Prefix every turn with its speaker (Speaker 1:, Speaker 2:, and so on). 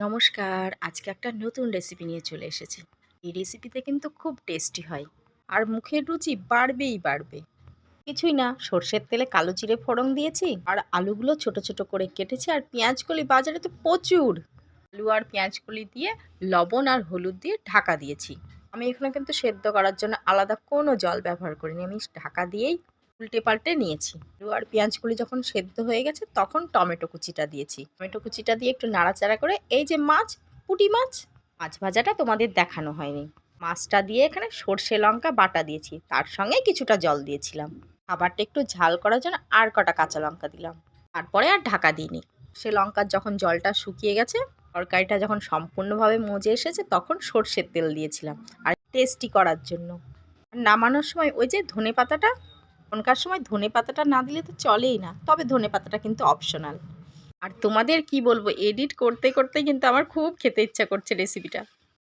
Speaker 1: নমস্কার, আজকে একটা নতুন রেসিপি নিয়ে চলে এসেছি। এই রেসিপিতে কিন্তু খুব টেস্টি হয়। আর মুখের রুচি বাড়বেই বাড়বে। কিছুই না, সর্ষের তেলে কালো জিরে ফোড়ন দিয়েছি আর আলুগুলো ছোট ছোট করে কেটেছি আর পেঁয়াজকলি বাজারে তো প্রচুর। আলু আর পেঁয়াজকলি দিয়ে লবণ আর হলুদ দিয়ে ঢাকা দিয়েছি। আমি এখানে কিন্তু সেদ্ধ করার জন্য আলাদা কোনো জল ব্যবহার করিনি। আমি ঢাকা দিয়েই উল্টে পাল্টে নিয়েছি। আলু আর পেঁয়াজগুলি যখন সেদ্ধ হয়ে গেছে তখন টমেটো কুচিটা দিয়েছি। টমেটো কুচিটা দিয়ে একটু নাড়াচাড়া করে এই যে পুঁটি মাছ, মাছ ভাজাটা তোমাদের দেখানো হয়নি। মাছটা দিয়ে এখানে সর্ষে লঙ্কা বাটা দিয়েছি, তার সঙ্গে কিছুটা জল দিয়েছিলাম। খাবারটা একটু ঝাল করার জন্য আর কটা কাঁচা লঙ্কা দিলাম। তারপরে আর ঢাকা দিইনি। সে লঙ্কার যখন জলটা শুকিয়ে গেছে, তরকারিটা যখন সম্পূর্ণভাবে মজে এসেছে তখন সর্ষের তেল দিয়েছিলাম আর টেস্টি করার জন্য। আর নামানোর সময় ওই যে ধনেপাতাটা, এখনকার সময় ধনেপাতাটা না দিলে তো চলেই না, তবে ধনেপাতাটা কিন্তু অপশনাল। আর তোমাদের কি বলবো, এডিট করতে করতে কিন্তু আমার খুব খেতে ইচ্ছা করছে রেসিপিটা।